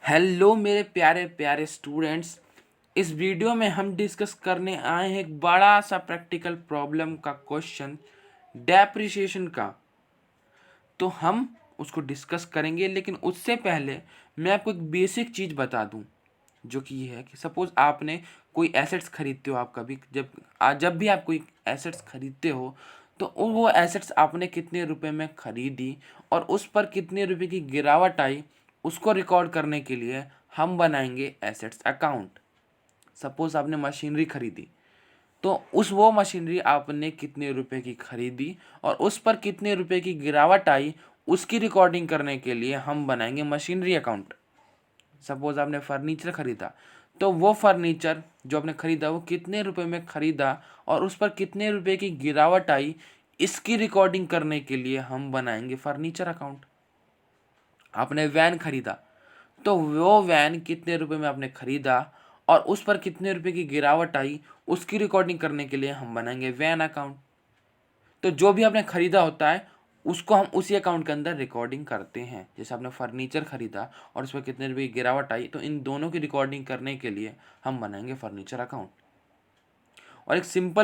Hello मेरे प्यारे प्यारे स्टूडेंट्स। इस वीडियो में हम डिस्कस करने आए हैं एक बड़ा सा प्रैक्टिकल प्रॉब्लम का क्वेश्चन, डेप्रिसिएशन का। तो हम उसको डिस्कस करेंगे, लेकिन उससे पहले मैं आपको एक बेसिक चीज़ बता दूं, जो कि ये है कि सपोज़ आपने कोई एसेट्स खरीदते हो। आप कभी जब भी आप कोई एसेट्स खरीदते हो, तो वो एसेट्स आपने कितने रुपए में खरीदी और उस पर कितने रुपए की गिरावट आई, उसको रिकॉर्ड करने के लिए हम बनाएंगे एसेट्स अकाउंट। सपोज़ आपने मशीनरी खरीदी, तो वो मशीनरी आपने कितने रुपए की खरीदी और उस पर कितने रुपए की गिरावट आई, उसकी रिकॉर्डिंग करने के लिए हम बनाएंगे मशीनरी अकाउंट। सपोज आपने फर्नीचर खरीदा, तो वो फर्नीचर जो आपने खरीदा वो कितने रुपए में खरीदा और उस पर कितने रुपए की गिरावट आई, इसकी रिकॉर्डिंग करने के लिए हम बनाएंगे फर्नीचर अकाउंट। आपने वैन खरीदा, तो वो वैन कितने रुपए में आपने खरीदा और उस पर कितने रुपए की गिरावट आई, उसकी रिकॉर्डिंग करने के लिए हम बनाएंगे वैन अकाउंट। तो जो भी आपने खरीदा होता है उसको हम उसी अकाउंट के अंदर रिकॉर्डिंग करते हैं। जैसे आपने फर्नीचर खरीदा और उस पर कितने रुपए की गिरावट आई, तो इन दोनों की रिकॉर्डिंग करने के लिए हम बनाएंगे फर्नीचर अकाउंट। और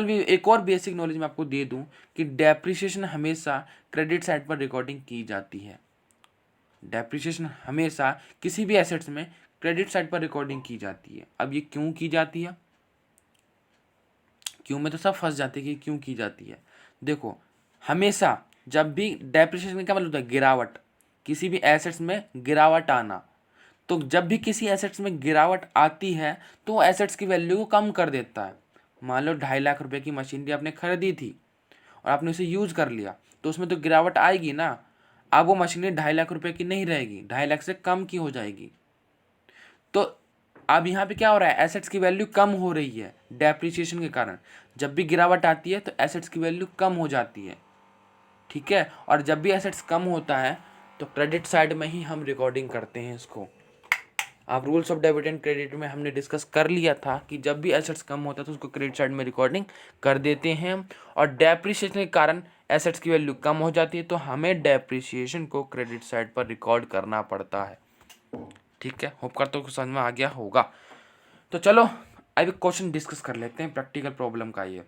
एक और बेसिक नॉलेज मैं आपको दे दूं कि डेप्रिसिएशन हमेशा क्रेडिट साइड पर रिकॉर्डिंग की जाती है। डेप्रिसिएशन हमेशा किसी भी एसेट्स में क्रेडिट साइड पर रिकॉर्डिंग की जाती है। अब ये क्यों की जाती है, क्यों में तो सब फंस जाते हैं कि क्यों की जाती है। देखो, हमेशा जब भी डेप्रिसिएशन का मतलब होता है गिरावट, किसी भी एसेट्स में गिरावट आना। तो जब भी किसी एसेट्स में गिरावट आती है तो वो एसेट्स की वैल्यू को कम कर देता है। मान लो 2.5 लाख रुपए की मशीनरी आपने खरीदी थी और आपने उसे यूज कर लिया, तो उसमें तो गिरावट आएगी ना। अब वो मशीनरी 2.5 लाख रुपए की नहीं रहेगी, 2.5 लाख से कम की हो जाएगी। तो अब यहाँ पे क्या हो रहा है, एसेट्स की वैल्यू कम हो रही है डेप्रिसिएशन के कारण। जब भी गिरावट आती है तो एसेट्स की वैल्यू कम हो जाती है, ठीक है। और जब भी एसेट्स कम होता है तो क्रेडिट साइड में ही हम रिकॉर्डिंग करते हैं इसको। आप rules of debit and credit में हमने डिस्कस कर लिया था कि जब भी एसेट्स कम होता है तो उसको क्रेडिट साइड में रिकॉर्डिंग कर देते हैं। और डेप्रिसिएशन के कारण एसेट्स की वैल्यू कम हो जाती है, तो हमें डेप्रिसिएशन को क्रेडिट साइड पर रिकॉर्ड करना पड़ता है, ठीक है। होप करता हूँ कि समझ में आ गया होगा। तो चलो अब एक क्वेश्चन डिस्कस कर लेते हैं प्रैक्टिकल प्रॉब्लम का ये,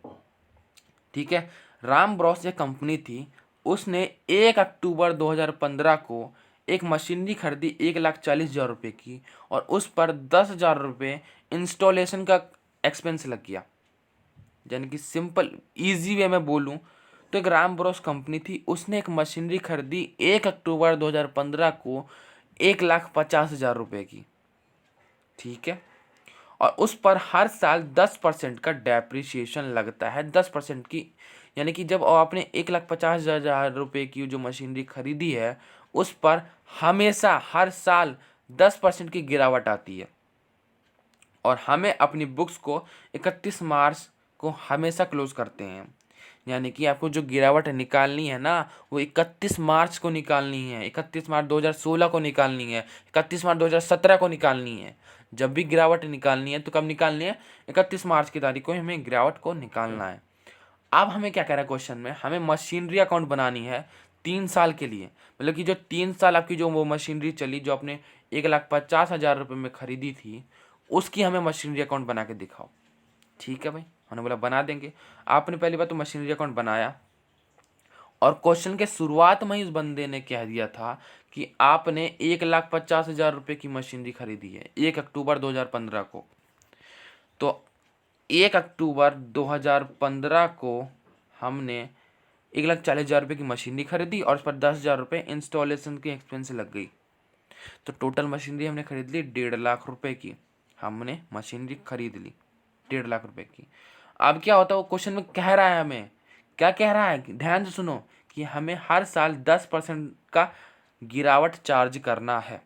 ठीक है। राम ब्रॉस एक कंपनी थी, उसने 1 अक्टूबर 2015 को एक मशीनरी खरीदी 1,40,000 रुपये की और उस पर 10,000 रुपये इंस्टॉलेशन का एक्सपेंस लग गया। यानी कि सिंपल इजी वे में बोलूँ तो एक राम ब्रॉस कंपनी थी, उसने एक मशीनरी खरीदी 1 अक्टूबर 2015 को 1,50,000 रुपये की, ठीक है। और उस पर हर साल 10% का डेप्रिसिएशन लगता है, 10% की। यानी कि जब आपने 1,50,000 रुपये की जो मशीनरी खरीदी है उस पर हमेशा हर साल 10% की गिरावट आती है। और हमें अपनी बुक्स को 31 मार्च को हमेशा क्लोज करते हैं। यानी कि आपको जो गिरावट निकालनी है ना, वो 31 मार्च को निकालनी है, 31 मार्च 2016 को निकालनी है, 31 मार्च 2017 को निकालनी है। जब भी गिरावट निकालनी है तो कब निकालनी है, 31 मार्च की तारीख को हमें गिरावट को निकालना है। अब हमें क्या कह रहा है क्वेश्चन में, हमें मशीनरी अकाउंट बनानी है 3 साल के लिए। मतलब कि जो 3 साल आपकी जो वो मशीनरी चली, जो आपने 1,50,000 रुपये में खरीदी थी, उसकी हमें मशीनरी अकाउंट बना के दिखाओ। ठीक है भाई, हमने बोला बना देंगे। आपने पहली बार तो मशीनरी अकाउंट बनाया और क्वेश्चन के शुरुआत में ही उस बंदे ने कह दिया था कि आपने 1,50,000 रुपये की मशीनरी खरीदी है 1 अक्टूबर 2015 को। तो 1 अक्टूबर 2015 को हमने 1,40,000 रुपये की मशीनरी खरीदी और उस पर 10,000 रुपये इंस्टॉलेशन की एक्सपेंस लग गई। तो टोटल मशीनरी हमने खरीद ली 1.5 लाख रुपए की। हमने मशीनरी खरीद ली 1.5 लाख रुपए की। अब क्या होता है, वो क्वेश्चन में कह रहा है, हमें क्या कह रहा है, ध्यान से सुनो, कि हमें हर साल 10% का गिरावट चार्ज करना है।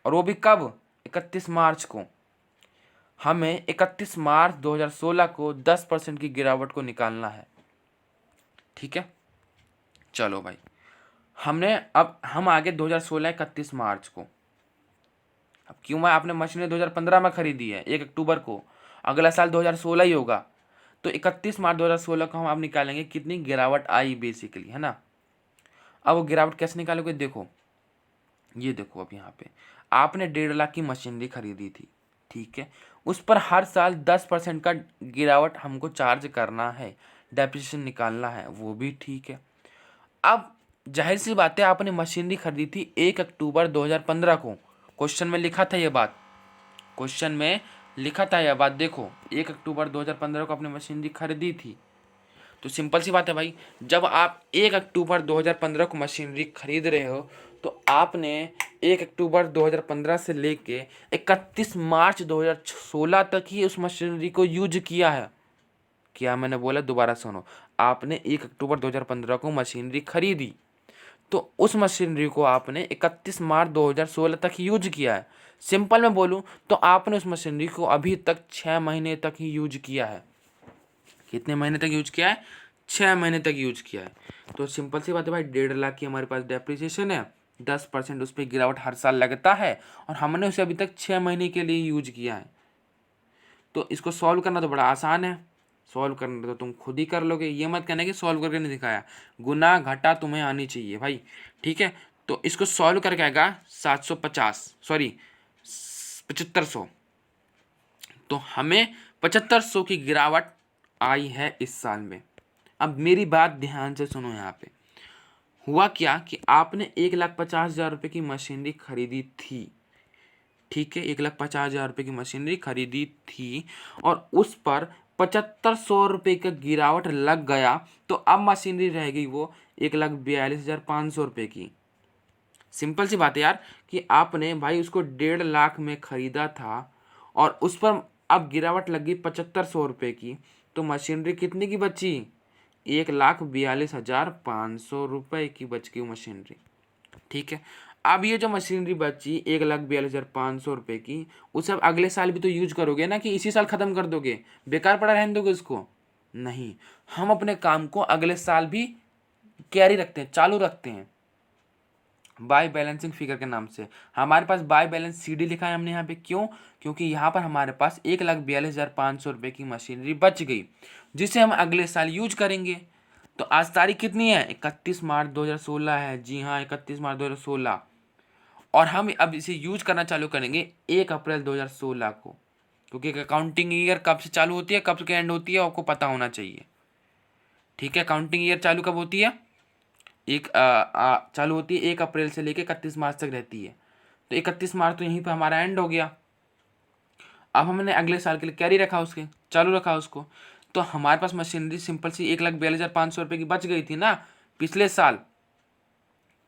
और वो भी कब, 31 मार्च को। हमें 31 मार्च 2016 को 10% की गिरावट को निकालना है, ठीक है। चलो भाई, हमने अब हम आगे 2016 31 मार्च को। अब क्यों, मैं आपने मशीनें 2015 में खरीदी है 1 अक्टूबर को, अगला साल 2016 ही होगा। तो 31 मार्च 2016 को हम आप निकालेंगे कितनी गिरावट आई बेसिकली, है ना। अब वो गिरावट कैसे निकालोगे, देखो ये देखो, अब यहाँ पे आपने 1.5 लाख की मशीनरी खरीदी थी, ठीक है, उस पर हर साल 10% का गिरावट हमको चार्ज करना है, डेप्रिसिएशन निकालना है, वो भी ठीक है। अब जाहिर सी बात है, आपने मशीनरी खरीदी थी 1 अक्टूबर 2015 को, क्वेश्चन में लिखा था ये बात, क्वेश्चन में लिखा था यह बात, देखो 1 अक्टूबर 2015 को आपने मशीनरी खरीदी थी। तो सिंपल सी बात है भाई, जब आप 1 अक्टूबर 2015 को मशीनरी खरीद रहे हो तो आपने 1 अक्टूबर 2015 से लेके 31 मार्च 2016 तक ही उस मशीनरी को यूज किया है। क्या मैंने बोला, दोबारा सुनो, आपने 1 अक्टूबर 2015 को मशीनरी खरीदी तो उस मशीनरी को आपने 31 मार्च 2016 तक ही यूज किया है। सिंपल में बोलूं तो आपने उस मशीनरी को अभी तक 6 महीने तक ही यूज किया है। कितने महीने तक यूज किया है? 6 महीने तक यूज किया है। तो सिंपल सी बात है भाई, 1.5 लाख की हमारे पास डेप्रिसिएशन है, 10% उस पर गिरावट हर साल लगता है और हमने उसे अभी तक 6 महीने के लिए यूज किया है। तो इसको सॉल्व करना तो बड़ा आसान है, सॉल्व करना तो तुम खुद ही कर लोगे, ये मत कहना कि सॉल्व करके नहीं दिखाया, गुना घटा तुम्हें आनी चाहिए भाई, ठीक है। तो इसको सॉल्व करके आएगा 750, सॉरी 7500, तो हमें 7500 की गिरावट आई है इस साल में। अब मेरी बात ध्यान से सुनो, यहाँ पे हुआ क्या कि आपने 1,50,000 रुपये की मशीनरी खरीदी थी, ठीक है, 1,50,000 रुपये की मशीनरी खरीदी थी और उस पर 7,500 रुपये का गिरावट लग गया, तो अब मशीनरी रह गई वो 1,42,500 रुपये की। सिंपल सी बात है यार कि आपने भाई उसको 1.5 लाख में खरीदा था और उस पर अब गिरावट लगी 7,500 रुपये की, तो मशीनरी कितने की बची? 1,42,500 रुपये की बच गई मशीनरी, ठीक है। अब ये जो मशीनरी बची 1,42,500 रुपये की, उसे अब अगले साल भी तो यूज करोगे ना, कि इसी साल ख़त्म कर दोगे, बेकार पड़ा रहने दोगे उसको? नहीं, हम अपने काम को अगले साल भी कैरी रखते हैं, चालू रखते हैं, बाय बैलेंसिंग फिगर के नाम से। हमारे पास बाय बैलेंस CD लिखा है हमने यहाँ पे, क्यों? क्योंकि यहाँ पर हमारे पास 1,42,500 रुपये की मशीनरी बच गई, जिसे हम अगले साल यूज करेंगे। तो आज तारीख कितनी है? 31 मार्च 2016 है, जी हाँ 31 मार्च 2016, और हम अब इसे यूज करना चालू करेंगे 1 अप्रैल 2016 को, क्योंकि अकाउंटिंग ईयर कब से चालू होती है, कब से एंड होती है, आपको पता होना चाहिए, ठीक है। अकाउंटिंग ईयर चालू कब होती है? चालू होती है 1 अप्रैल से लेकर 31 मार्च तक रहती है, तो 31 मार्च तो यहीं पे हमारा एंड हो गया। अब हमने अगले साल के लिए कैरी रखा, उसके चालू रखा उसको, तो हमारे पास मशीनरी सिंपल सी 1,42,500 रुपये की बच गई थी ना पिछले साल,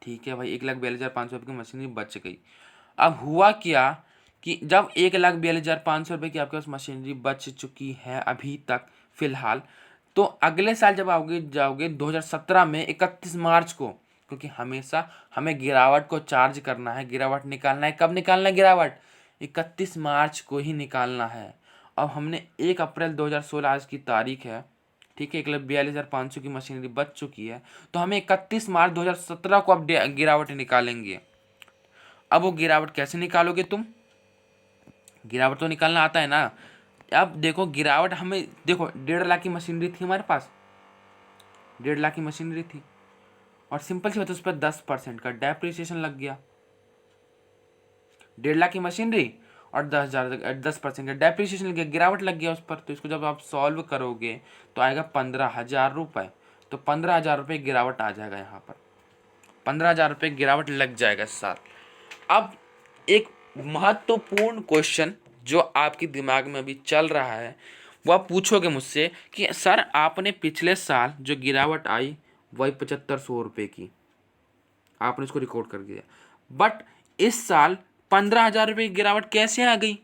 ठीक है भाई, 1,42,500 रुपये की मशीनरी बच गई। अब हुआ क्या कि जब 1,42,500 रुपये की आपके पास मशीनरी बच चुकी है अभी तक फिलहाल, तो अगले साल जब आओगे जाओगे 2017 में 31 मार्च को, क्योंकि हमेशा हमें गिरावट को चार्ज करना है, गिरावट निकालना है, कब निकालना है गिरावट? 31 मार्च को ही निकालना है। अब हमने 1 अप्रैल 2016 आज की तारीख है, ठीक है, 1,42,500 की मशीनरी बच चुकी है, तो हमें 31 मार्च 2017 को अब गिरावट निकालेंगे। अब वो गिरावट कैसे निकालोगे तुम? गिरावट तो निकालना आता है ना। अब देखो गिरावट हमें, देखो 1.5 लाख की मशीनरी थी हमारे पास, 1.5 लाख की मशीनरी थी और सिंपल सी बात है उस पर 10% का डेप्रिसिएशन लग गया। 1.5 लाख की मशीनरी और 10% का डेप्रिसिएशन लग गया, गिरावट लग गया उस पर। तो इसको जब आप सॉल्व करोगे तो आएगा 15,000 रुपये, तो 15,000 रुपये गिरावट आ जाएगा यहाँ पर, 15,000 रुपये गिरावट लग जाएगा इस साल। अब एक महत्वपूर्ण क्वेश्चन जो आपके दिमाग में अभी चल रहा है, वो आप पूछोगे मुझसे कि सर आपने पिछले साल जो गिरावट आई वही 7,500 रुपये की, आपने इसको रिकॉर्ड कर दिया, बट इस साल 15,000 रुपये की गिरावट कैसे आ गई?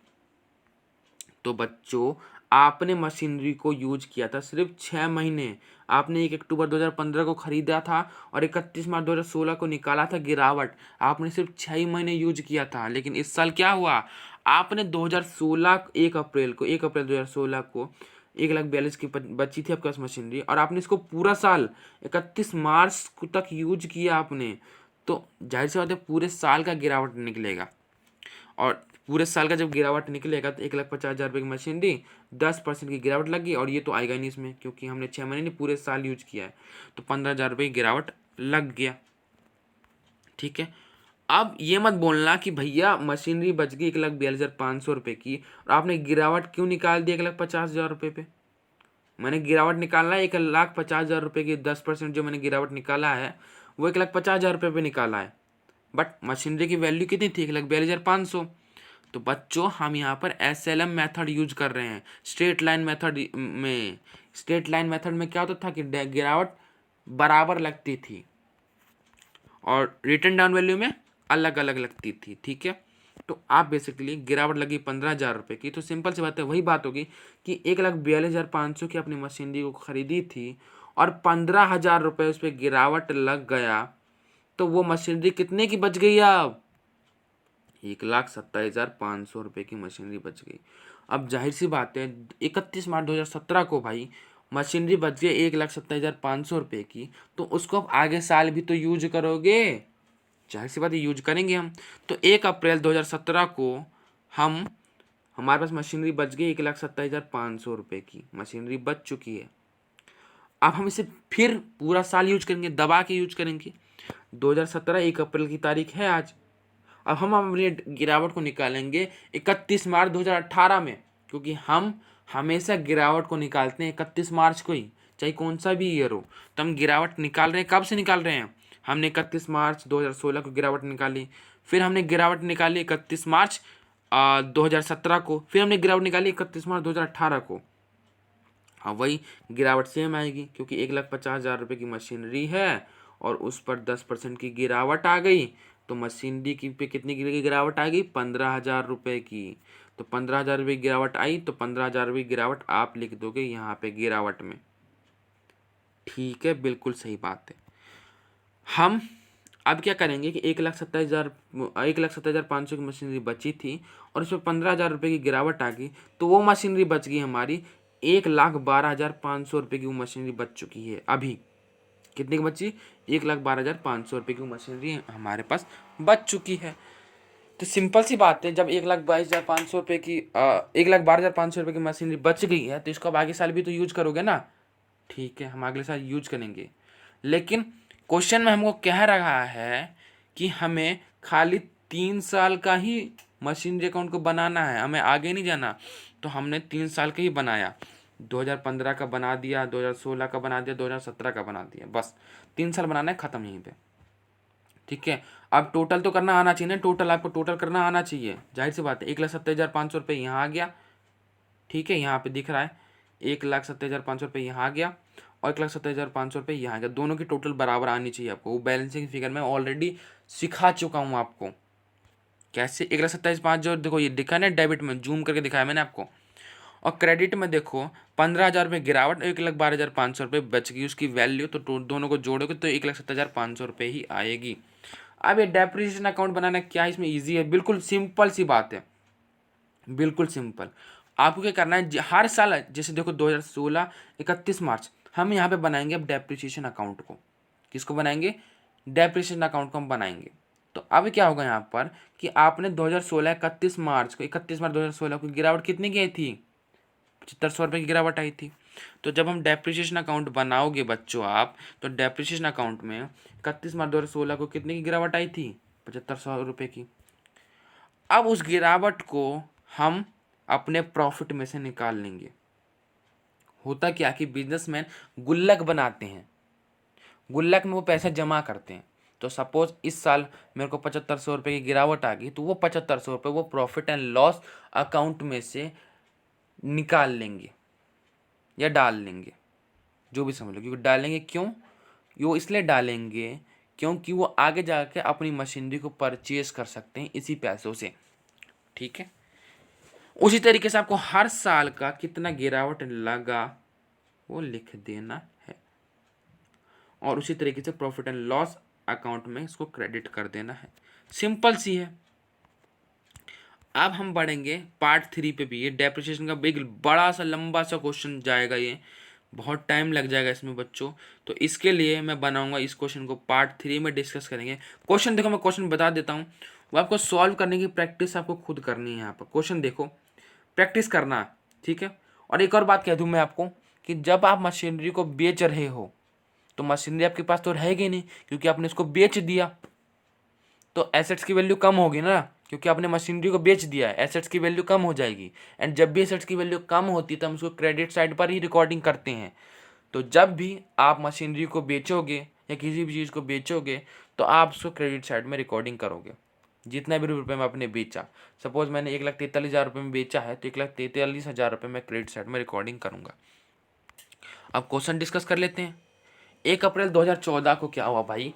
तो बच्चों, आपने मशीनरी को यूज किया था सिर्फ 6 महीने, आपने 1 अक्टूबर 2015 को खरीदा था और 31 मार्च 2016 को निकाला था गिरावट, आपने सिर्फ 6 ही महीने यूज किया था। लेकिन इस साल क्या हुआ, आपने 2016 1 अप्रैल 2016 को 1,42,000 की बची थी आपके पास मशीनरी और आपने इसको पूरा साल 31 मार्च तक यूज किया आपने, तो जाहिर सी बात है पूरे साल का गिरावट निकलेगा। और पूरे साल का जब गिरावट निकलेगा तो 1,50,000 रुपये की मशीनरी 10% की गिरावट लगी, और ये तो आएगा नहीं इसमें क्योंकि हमने 6 महीने नहीं पूरे साल यूज किया है, तो 15,000 रुपये की गिरावट लग गया, ठीक है। अब ये मत बोलना कि भैया मशीनरी बच गई 1,42,500 रुपये की और आपने गिरावट क्यों निकाल दी 1,50,000 रुपये पे। मैंने गिरावट निकालना है 1,50,000 रुपये की 10% जो मैंने गिरावट निकाला है वो 1,50,000 रुपये पे निकाला है। बट मशीनरी की वैल्यू कितनी थी 1,42,500। तो बच्चों हम यहाँ पर SLM मेथड यूज कर रहे हैं। स्ट्रेट लाइन मेथड में क्या होता था कि गिरावट बराबर लगती थी और रिटर्न डाउन वैल्यू में अलग अलग लगती थी। ठीक है, तो आप बेसिकली गिरावट लगी 15,000 रुपये की, तो सिंपल सी बात है, वही बात होगी कि 1,42,500 की अपनी मशीनरी को खरीदी थी और 15,000 रुपये उस पर गिरावट लग गया, तो वो मशीनरी कितने की बच गई? अब 1,27,500 रुपये की मशीनरी बच गई। अब जाहिर सी बात है 31 मार्च 2017 को भाई मशीनरी बच गई 1,27,500 रुपये की, तो उसको अब आगे साल भी तो यूज करोगे, जाहिर सी बात है यूज करेंगे हम। तो 1 अप्रैल 2017 को हमारे पास मशीनरी बच गई 1,27,500 रुपये की मशीनरी बच चुकी है। अब हम इसे फिर पूरा साल यूज करेंगे, दबा के यूज करेंगे। 2017 1 अप्रैल की तारीख है आज। अब हम अपनी गिरावट को निकालेंगे 31 मार्च 2018 में, क्योंकि हम हमेशा गिरावट को निकालते हैं 31 मार्च को ही, चाहे कौन सा भी ईयर हो। तो हम गिरावट निकाल रहे हैं, कब से निकाल रहे हैं? हमने 31 मार्च 2016 को गिरावट निकाली, फिर हमने गिरावट निकाली 31 मार्च 2017 को, फिर हमने गिरावट निकाली 31 मार्च 2018 को। हाँ, वही गिरावट सेम आएगी, क्योंकि 1,50,000 रुपये की मशीनरी है और उस पर 10% की गिरावट आ गई, तो मशीनरी की पे कितनी की गिरावट आ गई? 15,000 रुपये की। तो 15,000 रुपये की गिरावट आई, तो 15,000 रुपये की गिरावट आप लिख दोगे यहाँ पे गिरावट में। ठीक है, बिल्कुल सही बात है। हम अब क्या करेंगे कि 1,27,500 की मशीनरी बची थी और उसमें 15,000 रुपये की गिरावट आ गई, तो वो मशीनरी बच गई हमारी 1,12,500 रुपये की। वो मशीनरी बच चुकी है अभी। कितनी की बची? 1,12,500 रुपये की मशीनरी हमारे पास बच चुकी है। तो सिंपल सी बात है, जब 1,22,500 रुपये की 1,12,500 रुपये की मशीनरी बच गई है, तो इसको अब आगे साल भी तो यूज करोगे ना। ठीक है, हम अगले साल यूज करेंगे, लेकिन क्वेश्चन में हमको कह रहा है कि हमें खाली 3 साल का ही मशीनरी अकाउंट को बनाना है, हमें आगे नहीं जाना। तो हमने 3 साल का ही बनाया, 2015 का बना दिया, 2016 का बना दिया, 2017 का बना दिया, बस 3 साल बनाना है, ख़त्म यहीं पे। ठीक है, अब टोटल तो करना आना चाहिए ना, टोटल आपको टोटल करना आना चाहिए, जाहिर सी बात है। 1,70,500 रुपये यहाँ आ गया, ठीक है, यहाँ पे दिख रहा है 1,70,500 रुपये यहाँ आ गया और 1,70,500 रुपये यहाँ आ गया। दोनों की टोटल बराबर आनी चाहिए आपको। वो बैलेंसिंग फिगर मैं ऑलरेडी सिखा चुका हूँ आपको कैसे। 1,27,500 जो देखो ये दिखा ना, डेबिट में जूम करके दिखाया मैंने आपको, और क्रेडिट में देखो 15,000 रुपये गिरावट, 1,12,500 रुपये बच गई उसकी वैल्यू, तो दोनों को जोड़ोगे तो 1,70,500 रुपये ही आएगी। अब ये डेप्रिसिएशन अकाउंट बनाना क्या है, इसमें ईजी है, बिल्कुल सिंपल सी बात है, बिल्कुल सिंपल। आपको क्या करना है, हर साल जैसे देखो 2016 31 मार्च हम यहाँ पे बनाएंगे अब डेप्रिसिएशन अकाउंट को। किसको बनाएंगे? डेप्रिसिएशन अकाउंट को हम बनाएंगे। तो अब क्या होगा यहाँ पर कि आपने 2016 31 मार्च 2016 को गिरावट कितनी की आई थी? 7,500 रुपये की गिरावट आई थी। तो जब हम डेप्रिसिएशन अकाउंट बनाओगे बच्चों आप, तो डेप्रिसिएशन अकाउंट में 31 मार्च 2016 को कितने की गिरावट आई थी? 7,500 रुपये की। अब उस गिरावट को हम अपने प्रॉफिट में से निकाल लेंगे। होता क्या कि बिजनेसमैन गुल्लक बनाते हैं, गुल्लक में वो पैसा जमा करते हैं। तो सपोज इस साल मेरे को 7,500 रुपये की गिरावट आ गई, तो वो 7,500 रुपये वो प्रॉफिट एंड लॉस अकाउंट में से निकाल लेंगे या डाल लेंगे, जो भी समझ लो। क्योंकि डालेंगे क्यों? वो इसलिए डालेंगे क्योंकि वो आगे जाके अपनी मशीनरी को परचेज कर सकते हैं इसी पैसों से। ठीक है, उसी तरीके से आपको हर साल का कितना गिरावट लगा वो लिख देना है और उसी तरीके से प्रॉफिट एंड लॉस अकाउंट में इसको क्रेडिट कर देना है। सिंपल सी है। अब हम बढ़ेंगे पार्ट 3 पे भी। ये डेप्रिसिएशन का एक बड़ा सा लंबा सा क्वेश्चन जाएगा, ये बहुत टाइम लग जाएगा इसमें बच्चों। तो इसके लिए मैं बनाऊंगा इस क्वेश्चन को पार्ट 3 में डिस्कस करेंगे। क्वेश्चन देखो, मैं क्वेश्चन बता देता हूँ, वो आपको सॉल्व करने की प्रैक्टिस आपको खुद करनी है। यहाँ पर क्वेश्चन देखो, प्रैक्टिस करना, ठीक है। और एक और बात कह दूँ मैं आपको कि जब आप मशीनरी को बेच रहे हो तो मशीनरी आपके पास तो रहेगी नहीं, क्योंकि आपने इसको बेच दिया। तो एसेट्स की वैल्यू कम होगी ना, क्योंकि आपने मशीनरी को बेच दिया है, एसेट्स की वैल्यू कम हो जाएगी। एंड जब भी एसेट्स की वैल्यू कम होती है तो हम उसको क्रेडिट साइड पर ही रिकॉर्डिंग करते हैं। तो जब भी आप मशीनरी को बेचोगे या किसी भी चीज़ को बेचोगे तो आप उसको क्रेडिट साइड में रिकॉर्डिंग करोगे। जितना भी रुपये में आपने बेचा, सपोज मैंने 1,43,000 रुपये में बेचा है तो 1,43,000 रुपये मैं क्रेडिट साइड में रिकॉर्डिंग करूँगा। अब क्वेश्चन डिस्कस कर लेते हैं। 1 अप्रैल 2014 को क्या हुआ भाई,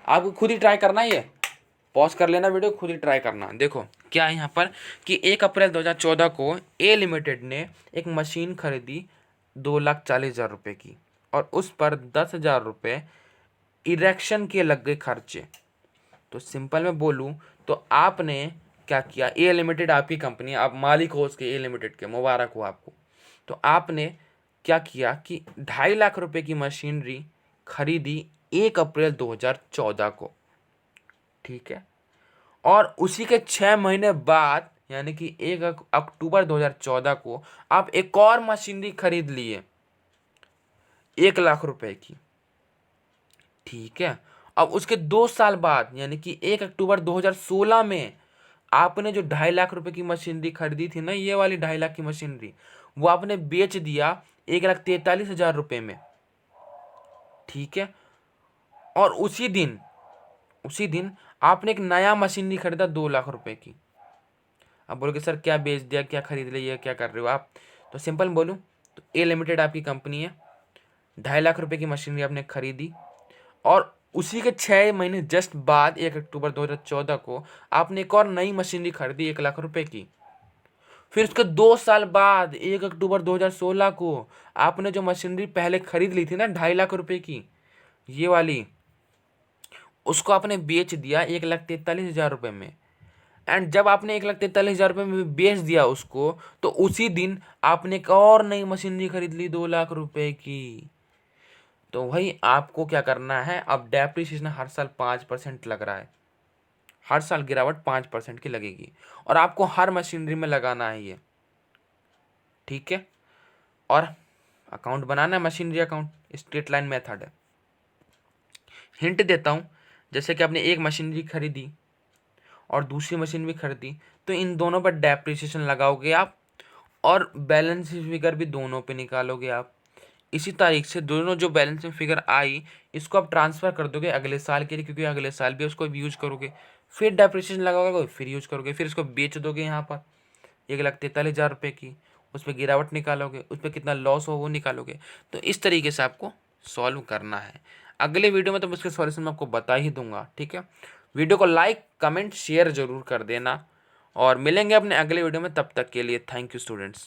आपको खुद ही ट्राई करना है, ये पॉज कर लेना वीडियो, खुद ही ट्राई करना। देखो क्या है यहाँ पर कि 1 अप्रैल 2014 को ए लिमिटेड ने एक मशीन खरीदी 2,40,000 रुपये की, और उस पर 10,000 रुपये इरेक्शन के लग गए खर्चे। तो सिंपल में बोलूँ तो आपने क्या किया, ए लिमिटेड आपकी कंपनी, आप मालिक हो उसके ए लिमिटेड के, मुबारक हो आपको। तो आपने क्या किया कि 2.5 लाख रुपए की मशीनरी खरीदी 1 अप्रैल 2014 को, ठीक है। और उसी के 6 महीने बाद यानी कि 1 अक्टूबर 2014 को आप एक और मशीनरी खरीद लिए 1 लाख रुपए की, ठीक है। अब उसके 2 साल बाद यानी कि 1 अक्टूबर 2016 में आपने जो 2.5 लाख रुपए की मशीनरी खरीदी थी ना, ये वाली 2.5 लाख की मशीनरी, वो आपने बेच दिया 1,43,000 रुपये में, ठीक है। और उसी दिन आपने एक नया मशीनरी खरीदा 2 लाख रुपए की। अब बोलोगे सर क्या बेच दिया, क्या खरीद लिया, क्या कर रहे हो आप? तो सिंपल बोलूँ तो ए लिमिटेड आपकी कंपनी है, 2.5 लाख रुपए की मशीनरी आपने खरीदी, और उसी के 6 महीने जस्ट बाद 1 अक्टूबर 2014 को आपने एक और नई मशीनरी खरीदी 1 लाख रुपए की। फिर उसके 2 साल बाद 1 अक्टूबर 2016 को आपने जो मशीनरी पहले खरीद ली थी ना 2.5 लाख रुपए की, ये वाली, उसको आपने बेच दिया 1,43,000 रुपये में। एंड जब आपने 1,43,000 रुपये में बेच दिया उसको, तो उसी दिन आपने एक और नई मशीनरी खरीद ली 2 लाख रुपए की। तो वही आपको क्या करना है, अब डेप्रिसिएशन हर साल 5% लग रहा है, हर साल गिरावट 5% की लगेगी, और आपको हर मशीनरी में लगाना है ये, ठीक है। और अकाउंट बनाना है, machinery account, straight line method है। हिंट देता हूँ, जैसे कि आपने एक मशीनरी खरीदी और दूसरी मशीन भी खरीदी, तो इन दोनों पर डेप्रिसिएशन लगाओगे आप, और बैलेंस फिगर भी दोनों पे निकालोगे आप। इसी तारीख से दोनों जो बैलेंस फिगर आई, इसको आप ट्रांसफ़र कर दोगे अगले साल के लिए, क्योंकि अगले साल भी उसको यूज करोगे, फिर डेप्रिसिएशन लगाओगे, फिर यूज करोगे, फिर इसको बेच दोगे यहाँ पर 1,43,000 रुपये की, उस पर गिरावट निकालोगे, उस पर कितना लॉस हो वो निकालोगे। तो इस तरीके से आपको सॉल्व करना है। अगले वीडियो में तो इसके सॉल्यूशन मैं आपको बता ही दूंगा, ठीक है। वीडियो को लाइक कमेंट शेयर जरूर कर देना, और मिलेंगे अपने अगले वीडियो में, तब तक के लिए थैंक यू स्टूडेंट्स।